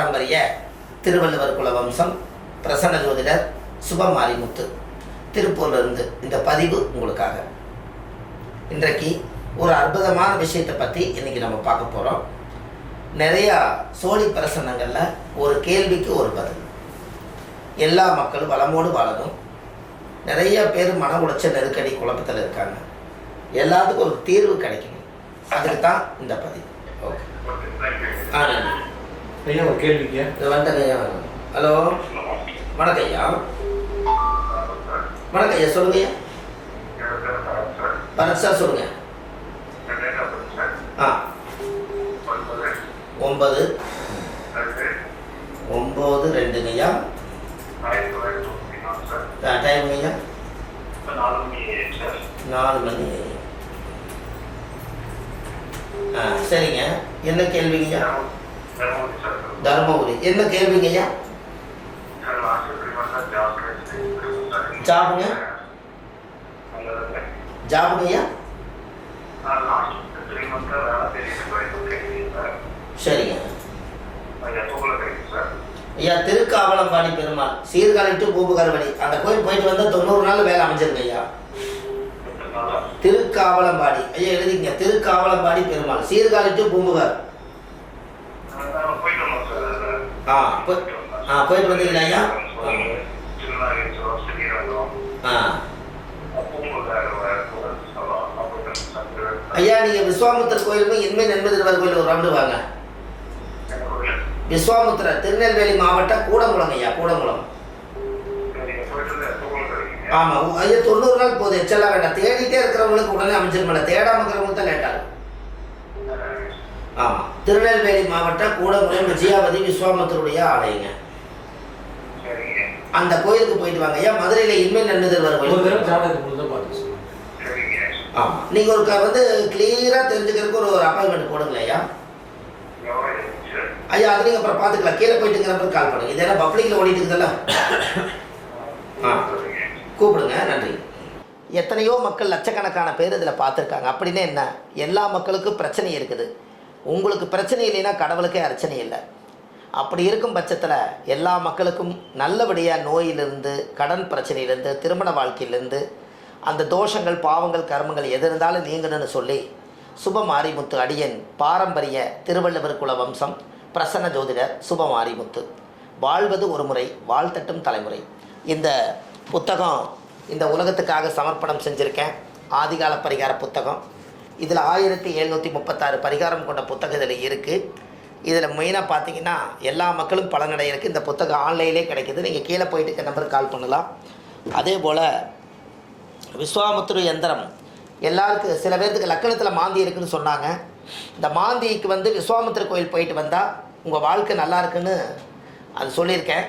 பாரம்பரிய திருவள்ளுவர் குல வம்சம் பிரசன்ன ஜோதிடர் சுபமாரிமுத்து திருப்பூர்லேருந்து இந்த பதிவு உங்களுக்காக. இன்றைக்கு ஒரு அற்புதமான விஷயத்தை பற்றி இன்றைக்கி நம்ம பார்க்க போகிறோம். நிறையா சோழி பிரசன்னங்களில் ஒரு கேள்விக்கு ஒரு பதில். எல்லா மக்களும் வளமோடு வாழணும். நிறைய பேர் மன உளைச்சல் நெருக்கடி குழப்பத்தில் இருக்காங்க. எல்லாத்துக்கும் ஒரு தீர்வு கிடைக்கணும். அதுக்கு தான் இந்த பதிவு. ஓகே. ஐயா ஒரு கேள்விங்க. இது வந்துங்க ஐயா. ஹலோ, வணக்கம் ஐயா. வணக்கம் ஐயா, சொல்லுங்க ஐயா. பரத் சார் சொல்லுங்க. 9/2 ஐயா. டைம் ஐயா 4 மணி. சரிங்க. என்ன கேள்விங்க ஐயா? தர்மபுரி. என்ன கேள்விங்க ஐயா? ஜாபுங்க ஜாபுங்க ஐயா. சரிங்க ஐயா. திருக்காவலம்பாடி பெருமாள் சீர்காழி டு பூம்புகார்வடி அந்த கோயில் போயிட்டு வந்தால் 90 நாள் வேலை அமைஞ்சிருங்க ஐயா. திருக்காவலம்பாடி ஐயா எழுதிங்க. திருக்காவலம்பாடி பெருமாள் சீர்காழி டு பூம்புகார். போயிட்டு வந்தீங்களா ஐயா? ஐயா நீங்கள் விஸ்வாமுத்திர கோயிலுமே இன்மை நண்பதிருவர் கோயில் ஒரு ரவுண்டு வாங்க. விஸ்வாமுத்திர திருநெல்வேலி மாவட்டம் கூடங்குளம் ஐயா. கூடங்குளம். ஆமாம் ஐயா. 90 நாள் போகுது. எச்செல்லாம் வேண்டாம். தேடிட்டே இருக்கிறவங்களுக்கு உடனே அமைச்சிருமில்ல. தேடாமல் இருக்கிறவங்களுக்கு தான் லேட்டாகும். ஆமாம். திருநெல்வேலி மாவட்டம் கூடங்குளம் விஜயாவதி விஸ்வாமுத்தருடைய ஆலயங்க. அந்த கோயிலுக்கு போயிட்டு வாங்க ஐயா. மதுரையில் இன்மை நண்பதிருவர் கோயில். ஆமாம். நீங்கள் ஒரு கிளியராக தெரிஞ்சுக்கிறதுக்கு ஒரு அப்பாயின்மெண்ட் போடுங்களேன் ஐயா. ஐயா அது நீங்கள் அப்புறம் பார்த்துக்கலாம். கீழே போயிட்டுங்கிறப்ப கால் பண்ணுங்க. இதெல்லாம் பப்ளிக்கில் ஓடிட்டு இருக்குதுல்ல. கூப்பிடுங்க. நன்றி. எத்தனையோ மக்கள் லட்சக்கணக்கான பேர் இதில் பார்த்துருக்காங்க. அப்படின்னு என்ன, எல்லா மக்களுக்கும் பிரச்சனை இருக்குது. உங்களுக்கு பிரச்சனை இல்லைன்னா கடவுளுக்கே அர்ச்சனை இல்லை. அப்படி இருக்கும் பட்சத்தில் எல்லா மக்களுக்கும் நல்லபடியாக நோயிலிருந்து, கடன் பிரச்சனையிலேருந்து, திருமண வாழ்க்கையிலேருந்து, அந்த தோஷங்கள் பாவங்கள் கர்மங்கள் எது இருந்தாலும் நீங்கணும்னு சொல்லி சுபமாரிமுத்து அடியன் பாரம்பரிய திருவள்ளுவர் குல வம்சம் பிரசன்ன ஜோதிடர் சுபமாரிமுத்து. வாழ்வது ஒரு முறை, வாழ்த்தட்டும் தலைமுறை. இந்த புத்தகம் இந்த உலகத்துக்காக சமர்ப்பணம் செஞ்சுருக்கேன். ஆதிகால பரிகார புத்தகம். இதில் 1736 பரிகாரம் கொண்ட புத்தகம் இதில் இருக்குது. இதில் மெயினாக பார்த்தீங்கன்னா எல்லா மக்களும் பலனடைய இருக்குது. இந்த புத்தகம் ஆன்லைன்லேயே கிடைக்கிது. நீங்கள் கீழே போயிட்டு நம்பருக்கு கால் பண்ணலாம். அதே போல் விஸ்வாமுத்திர யந்திரம் எல்லாருக்கும் சில பேர்த்துக்கு லக்கணத்தில் மாந்தி இருக்குதுன்னு சொன்னாங்க. இந்த மாந்திக்கு விஸ்வாமுத்திர கோயில் போயிட்டு வந்தால் உங்கள் வாழ்க்கை நல்லா இருக்குன்னு அது சொல்லியிருக்கேன்.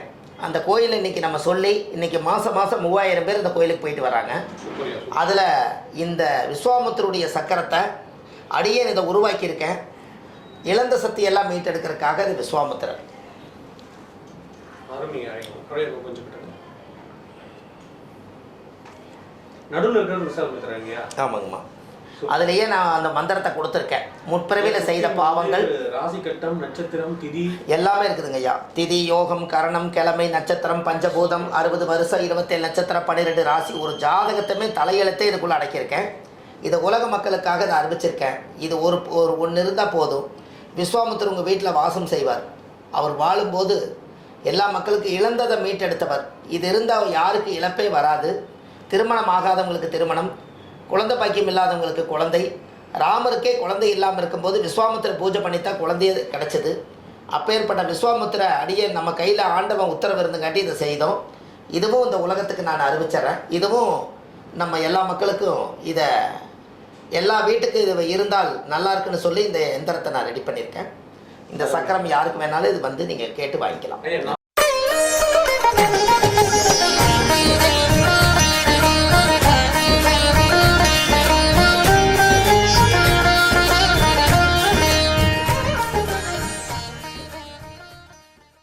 அந்த கோயிலை இன்றைக்கி நம்ம சொல்லி இன்றைக்கி மாதம் 3000 பேர் இந்த கோயிலுக்கு போயிட்டு வராங்க. அதில் இந்த விஸ்வாமுத்திருடைய சக்கரத்தை அடியேன் இதை உருவாக்கியிருக்கேன். இழந்த சக்தியெல்லாம் மீட்டெடுக்கிறதுக்காக இது விஸ்வாமுத்திரர். ஆமாங்கம்மா. அதுலேயே நான் அந்த மந்திரத்தை கொடுத்துருக்கேன். முற்பிறவியில் செய்த பாவங்கள், ராசி கட்டம், நட்சத்திரம், திதி எல்லாமே இருக்குதுங்க ஐயா. திதி, யோகம், கரணம், கிழமை, நட்சத்திரம், பஞ்சபூதம், 60 வருஷம், 27 நட்சத்திரம், 12 ராசி, ஒரு ஜாதகத்தையுமே தலையெழுத்தே இதுக்குள்ளே அடக்கியிருக்கேன். இதை உலக மக்களுக்காக இதை அறிவிச்சிருக்கேன். இது ஒன்று இருந்தால் போதும். விஸ்வாமுத்திர உங்கள் வீட்டில் வாசம் செய்வார். அவர் வாழும்போது எல்லா மக்களுக்கும் இழந்ததை மீட்டெடுத்தவர். இது இருந்தால் யாருக்கு இழப்பே வராது. திருமணம் ஆகாதவங்களுக்கு திருமணம், குழந்தை பாக்கியம் இல்லாதவங்களுக்கு குழந்தை. ராமருக்கே குழந்தை இல்லாமல் இருக்கும்போது விஸ்வாமுத்திர பூஜை பண்ணித்தான் குழந்தைய கிடச்சிது. அப்பேற்பட்ட விஸ்வாமுத்திர அடியே நம்ம கையில் ஆண்டவன் உத்தரவு இருந்துங்காட்டி இதை செய்தோம். இதுவும் இந்த உலகத்துக்கு நான் அறிவிச்சிட்றேன். இதுவும் நம்ம எல்லா மக்களுக்கும் இதை எல்லா வீட்டுக்கு இது இருந்தால் நல்லா இருக்குன்னு சொல்லி இந்த எந்திரத்தை நான் ரெடி பண்ணியிருக்கேன். இந்த சக்கரம் யாருக்கு வேணாலும் இது நீங்கள் கேட்டு வாங்கிக்கலாம்.